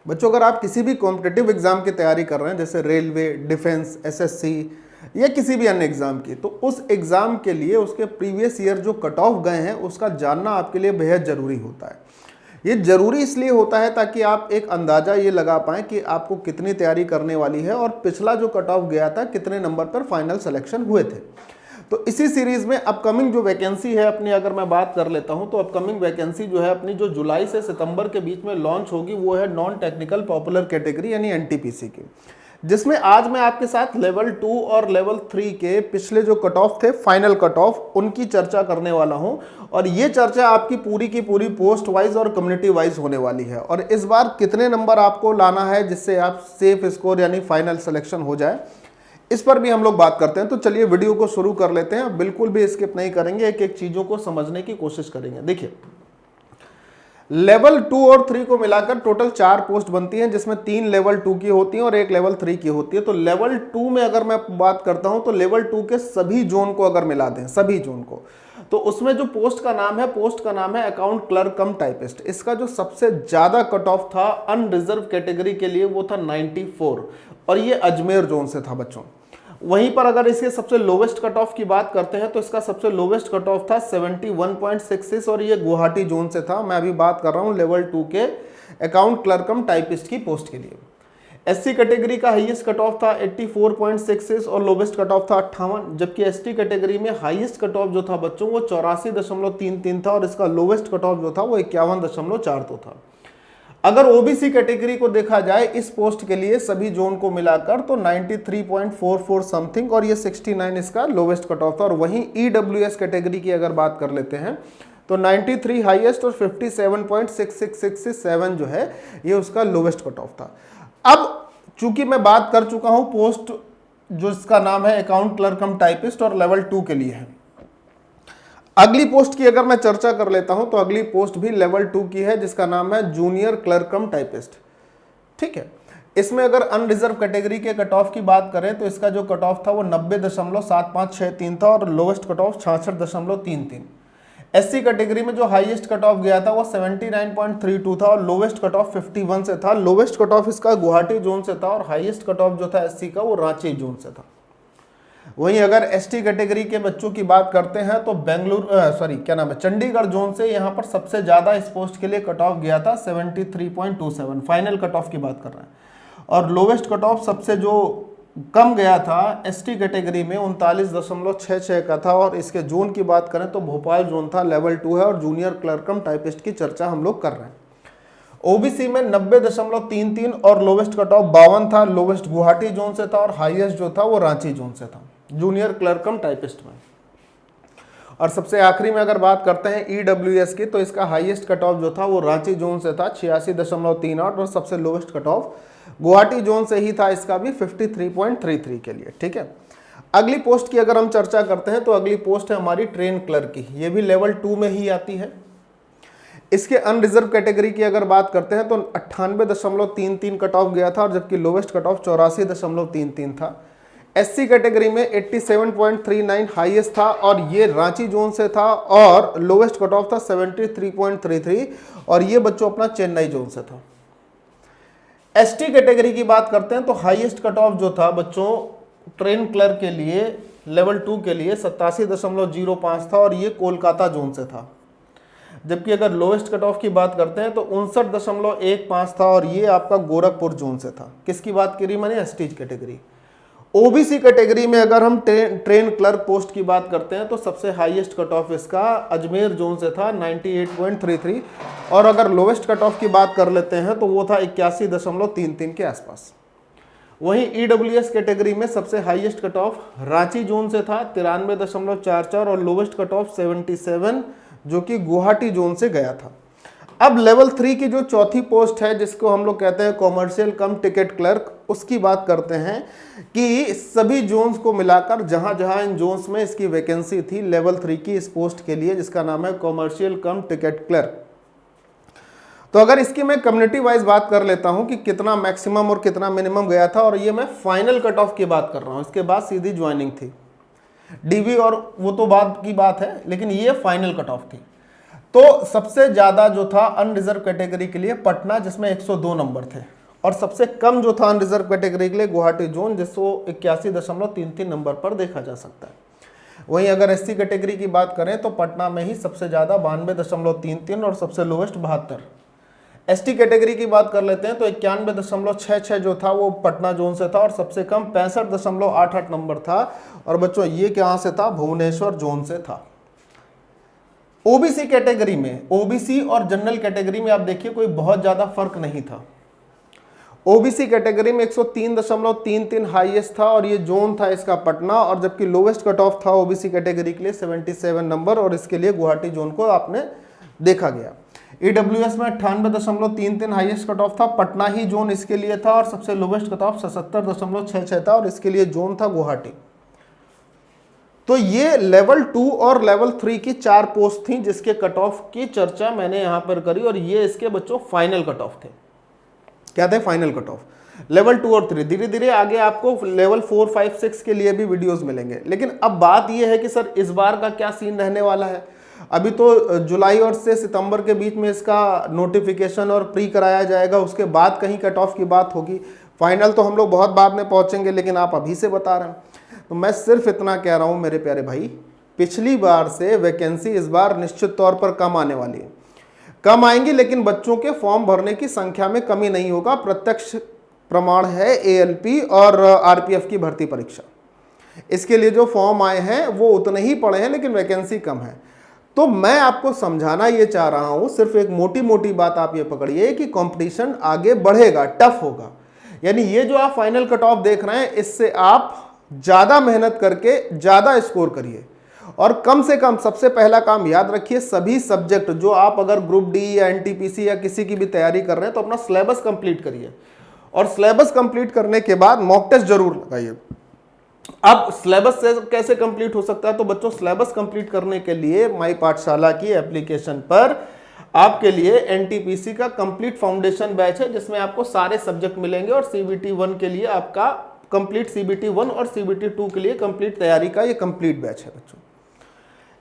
बच्चों अगर आप किसी भी कॉम्पिटिटिव एग्जाम की तैयारी कर रहे हैं, जैसे रेलवे, डिफेंस, एसएससी या किसी भी अन्य एग्जाम की, तो उस एग्जाम के लिए उसके प्रीवियस ईयर जो कट ऑफ गए हैं उसका जानना आपके लिए बेहद जरूरी होता है। ये जरूरी इसलिए होता है ताकि आप एक अंदाजा ये लगा पाएं कि आपको कितनी तैयारी करने वाली है और पिछला जो कट ऑफ गया था कितने नंबर पर फाइनल सिलेक्शन हुए थे। तो इसी सीरीज में अपकमिंग जो वैकेंसी है अपनी, अगर मैं बात कर लेता हूं, तो अपकमिंग वैकेंसी जो है अपनी, जो जुलाई से सितंबर के बीच में लॉन्च होगी, वो है नॉन टेक्निकल पॉपुलर कैटेगरी यानी एनटीपीसी की, जिसमें आज मैं आपके साथ लेवल 2 और लेवल 3 के पिछले जो कट ऑफ थे, फाइनल कट ऑफ, उनकी चर्चा करने वाला हूं। और ये चर्चा आपकी पूरी की पूरी पोस्ट वाइज और कम्युनिटी वाइज होने वाली है। और इस बार कितने नंबर आपको लाना है जिससे आप सेफ स्कोर यानी फाइनल सिलेक्शन हो जाए, इस पर भी हम लोग बात करते हैं। तो चलिए वीडियो को शुरू कर लेते हैं। बिल्कुल भी स्किप नहीं करेंगे, एक एक चीजों को समझने की कोशिश करेंगे। देखिए, लेवल 2 और 3 को मिलाकर टोटल 4 पोस्ट बनती हैं, जिसमें 3 लेवल 2 की होती हैं और 1 लेवल 3 की होती है। तो लेवल 2 में अगर मैं बात करता हूं तो लेवल 2 के सभी जोन को अगर मिला दें, सभी जोन को, तो उसमें जो पोस्ट का नाम है अकाउंट क्लर्क कम टाइपिस्ट। इसका जो सबसे ज्यादा कट ऑफ था अनरिजर्व कैटेगरी के लिए वो था 94, और ये अजमेर जोन से था बच्चों। वहीं पर अगर इसके सबसे लोवेस्ट कट ऑफ की बात करते हैं तो इसका सबसे लोवेस्ट कट ऑफ था 71.66 और ये गुवाहाटी जोन से था। मैं अभी बात कर रहा हूं लेवल 2 के अकाउंट क्लर्क कम टाइपिस्ट की पोस्ट के लिए। एससी कैटेगरी का हाईएस्ट कट ऑफ था 84.66 और लोवेस्ट कट ऑफ था 58, जबकि एसटी कैटेगरी में हाईएस्ट कट ऑफ जो था बच्चों वो 84.33 था और इसका लोवेस्ट कट ऑफ जो था वो 51.42 था। अगर ओबीसी कैटेगरी को देखा जाए इस पोस्ट के लिए सभी जोन को मिलाकर तो 93.44 समथिंग और ये 69 इसका लोवेस्ट कट ऑफ था। और वहीं ईडब्ल्यूएस कैटेगरी की अगर बात कर लेते हैं तो 93 हाईएस्ट और 57.6667 जो है ये उसका लोवेस्ट कट ऑफ था। अब चूंकि मैं बात कर चुका हूं पोस्ट जो इसका नाम है अकाउंट क्लर्क कम टाइपिस्ट और लेवल 2 के लिए है, अगली पोस्ट की अगर मैं चर्चा कर लेता हूं तो अगली पोस्ट भी लेवल 2 की है जिसका नाम है जूनियर क्लर्क कम टाइपिस्ट। ठीक है, इसमें अगर अनरिजर्व कैटेगरी के कट ऑफ की बात करें तो इसका जो कट ऑफ था वो 90.7563 था और lowest cut off 66.33। SC category में जो हाईएस्ट कट ऑफ गया था वो 79.32 था और लोवेस्ट कट ऑफ 51 से था। लोवेस्ट कट ऑफ इसका गुवाहाटी जोन से था और हाईएस्ट कट ऑफ जो था एससी का वो रांची जोन से था। वहीं अगर एसटी कैटेगरी के बच्चों की बात करते हैं तो चंडीगढ़ जोन से यहाँ पर सबसे ज्यादा इस पोस्ट के लिए कट ऑफ गया था 73.27, फाइनल कट ऑफ की बात कर रहे हैं। और लोवेस्ट कट ऑफ सबसे जो कम गया था एसटी कैटेगरी में 39.66 का था। और इसके जोन की बात करें तो भोपाल जोन था, लेवल 2 है और जूनियर क्लर्क कम टाइपिस्ट की चर्चा हम लोग कर रहे हैं। ओबीसी में 90.33 और लोवेस्ट कट ऑफ 52 था। लोवेस्ट गुवाहाटी जोन से था और हाईएस्ट जो था वो रांची जोन से था जूनियर क्लर्क कम टाइपिस्ट में। और सबसे आखिरी में अगर बात करते हैं ईडब्ल्यूएस की तो इसका हाईएस्ट कट ऑफ जो था वो रांची जोन से था 86.38 और सबसे lowest cut off Guwahati zone से ही था, इसका भी 53.33 के लिए। ठीक है, अगली पोस्ट की अगर हम चर्चा करते हैं तो अगली पोस्ट है हमारी ट्रेन क्लर्क की, ये भी लेवल 2 में ही आती है। इसके अनरिजर्व कैटेगरी की अगर बात करते हैं तो 98.33 कट ऑफ गया था और जबकि लोवेस्ट कट ऑफ 84.33 था। एससी कैटेगरी में 87.39 हाईएस्ट था और ये रांची जोन से था और लोवेस्ट कट ऑफ था 73.33 और ये बच्चों अपना चेन्नई जोन से था। एसटी कैटेगरी की बात करते हैं तो हाईएस्ट कट ऑफ जो था बच्चों ट्रेन क्लर्क के लिए लेवल 2 के लिए 87.05 था और ये कोलकाता जोन से था। जबकि अगर लोवेस्ट कट ऑफ की बात करते हैं तो 59.15 था और ये आपका गोरखपुर जोन से था। किसकी बात करी मैंने? ST category. ओबीसी कैटेगरी में अगर हम ट्रेन क्लर्क पोस्ट की बात करते हैं तो सबसे हाईएस्ट कट ऑफ इसका अजमेर जोन से था 98.33 और अगर लोवेस्ट कट ऑफ की बात कर लेते हैं तो वो था 81.33 के आसपास। वहीं ईडब्ल्यूएस कैटेगरी में सबसे highest cut off Ranchi zone से था 93.44 और लोवेस्ट कट ऑफ 77 जो कि गुवाहाटी जोन से गया था। अब लेवल 3 की जो चौथी पोस्ट है जिसको हम लोग कहते हैं कॉमर्शियल कम टिकट क्लर्क, उसकी बात करते हैं कि सभी जोन्स को मिलाकर जहां जहां इन जोन्स में इसकी वैकेंसी थी लेवल 3 की इस पोस्ट के लिए जिसका नाम है कॉमर्शियल कम टिकट क्लर्क। तो अगर इसकी मैं कम्युनिटी वाइज बात कर लेता हूं कि कितना मैक्सिमम और कितना मिनिमम गया था, और ये मैं फाइनल कट ऑफ की बात कर रहा हूं, इसके बाद सीधी ज्वाइनिंग थी। डीवी और वो तो बाद की बात है, लेकिन ये फाइनल कट ऑफ थी। तो सबसे ज्यादा जो था अनरिजर्व कैटेगरी के लिए पटना, जिसमें 102 नंबर थे, और सबसे कम जो था अनरिजर्व कैटेगरी के लिए गुवाहाटी जोन, जिसको 81.33 नंबर पर देखा जा सकता है। वहीं अगर एससी कैटेगरी की बात करें तो पटना में ही सबसे ज्यादा 92.33 और सबसे लोवेस्ट 72। एसटी कैटेगरी की बात कर लेते हैं तो 91.66 जो था वो पटना जोन से था, और सबसे कम 65.88 नंबर था। और बच्चों ये कहां से था? भुवनेश्वर जोन से था। ओबीसी कैटेगरी में, ओबीसी और जनरल कैटेगरी में आप देखिए कोई बहुत ज्यादा फर्क नहीं था। ओबीसी कैटेगरी में 103.33 हाईएस्ट था, और ये जोन था इसका पटना, और जबकि लोवेस्ट कट ऑफ था ओबीसी कैटेगरी के लिए 77 नंबर, और इसके लिए गुवाहाटी जोन को आपने देखा गया। ईडब्ल्यूएस में 98.33 हाईएस्ट कट ऑफ था, पटना ही जोन इसके लिए था, और सबसे लोवेस्ट कट ऑफ 77.66 था, और इसके लिए जोन था गुवाहाटी। तो ये लेवल 2 और लेवल 3 की 4 पोस्ट थी जिसके कट ऑफ की चर्चा मैंने यहां पर करी, और ये इसके बच्चों फाइनल कट ऑफ थे। क्या थे? Final cut off. लेवल 2 और 3 धीरे धीरे आगे आपको लेवल 4, 5, 6 के लिए भी वीडियोस मिलेंगे। लेकिन अब बात ये है कि सर इस बार का क्या सीन रहने वाला है। अभी तो जुलाई और से सितंबर के बीच में इसका नोटिफिकेशन और प्री कराया जाएगा, उसके बाद कहीं कट ऑफ की बात होगी। फाइनल तो हम लोग बहुत बाद में पहुंचेंगे, लेकिन आप अभी से बता रहे हैं। तो मैं सिर्फ इतना कह रहा हूं मेरे प्यारे भाई, पिछली बार से वैकेंसी इस बार निश्चित तौर पर कम आने वाली है। कम आएंगी, लेकिन बच्चों के फॉर्म भरने की संख्या में कमी नहीं होगा। प्रत्यक्ष प्रमाण है एएलपी और आरपीएफ की भर्ती परीक्षा। इसके लिए जो फॉर्म आए हैं वो उतने ही पड़े हैं, लेकिन वैकेंसी कम है। तो मैं आपको समझाना ये चाह रहा हूं, सिर्फ एक मोटी मोटी बात आप ये पकड़िए कि कंपटीशन आगे बढ़ेगा, टफ होगा। यानी ये जो आप फाइनल कट ऑफ देख रहे हैं, इससे आप ज्यादा मेहनत करके ज्यादा स्कोर करिए। और कम से कम सबसे पहला काम याद रखिए, सभी सब्जेक्ट जो आप अगर ग्रुप डी या एनटीपीसी या किसी की भी तैयारी कर रहे हैं तो अपना सिलेबस कंप्लीट करिए, और सिलेबस कंप्लीट करने के बाद मॉक टेस्ट जरूर लगाइए। अब सिलेबस कैसे कंप्लीट हो सकता है? तो बच्चों सिलेबस कंप्लीट करने के लिए माई पाठशाला की एप्लीकेशन पर आपके लिए एनटीपीसी का कंप्लीट फाउंडेशन बैच है, जिसमें आपको सारे सब्जेक्ट मिलेंगे, और सीबीटी 1 के लिए आपका कंप्लीट सीबीटी 1 और सीबीटी 2 के लिए कंप्लीट तैयारी का ये कंप्लीट बैच है बच्चों।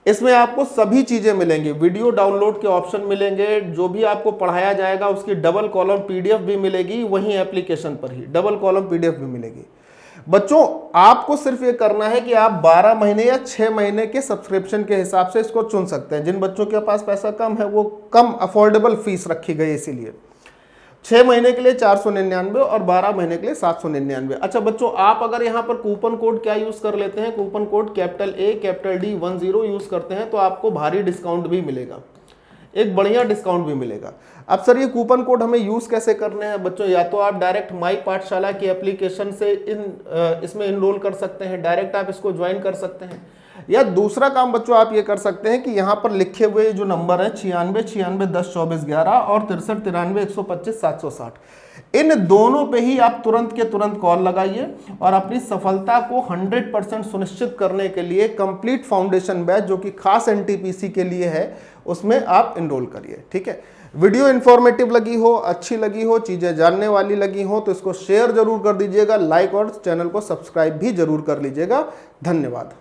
इसमें आपको सभी चीजें मिलेंगी, वीडियो डाउनलोड के ऑप्शन मिलेंगे, जो भी आपको पढ़ाया जाएगा उसकी डबल कॉलम पीडीएफ भी मिलेगी, वहीं एप्लीकेशन पर ही डबल कॉलम पीडीएफ भी मिलेगी। बच्चों आपको सिर्फ ये करना है कि आप 12 महीने या 6 महीने के सब्सक्रिप्शन के हिसाब से इसको चुन सकते हैं। जिन बच्चों के पास पैसा कम है वो कम अफोर्डेबल फीस रखी गई, इसीलिए 6 महीने के लिए 499 और 12 महीने के लिए 799। अच्छा बच्चों, आप अगर यहाँ पर कूपन कोड क्या यूज कर लेते हैं, coupon code capital A capital D 10 use करते हैं, तो आपको भारी डिस्काउंट भी मिलेगा, एक बढ़िया डिस्काउंट भी मिलेगा। अब सर ये कूपन कोड हमें यूज कैसे करने हैं बच्चों? या तो आप डायरेक्ट माई पाठशाला की एप्लीकेशन से इसमें इनरोल कर सकते हैं, डायरेक्ट आप इसको ज्वाइन कर सकते हैं, या दूसरा काम बच्चों आप ये कर सकते हैं कि यहाँ पर लिखे हुए जो नंबर है 96 96 10 24 11 और 63 93 125 760, इन दोनों पे ही आप तुरंत के तुरंत कॉल लगाइए, और अपनी सफलता को 100% सुनिश्चित करने के लिए कंप्लीट फाउंडेशन बैच जो कि खास एनटीपीसी के लिए है, उसमें आप इनरोल करिए। ठीक है, वीडियो इन्फॉर्मेटिव लगी हो, अच्छी लगी हो, चीजें जानने वाली लगी हो तो इसको शेयर जरूर कर दीजिएगा, लाइक और चैनल को सब्सक्राइब भी जरूर कर लीजिएगा। धन्यवाद।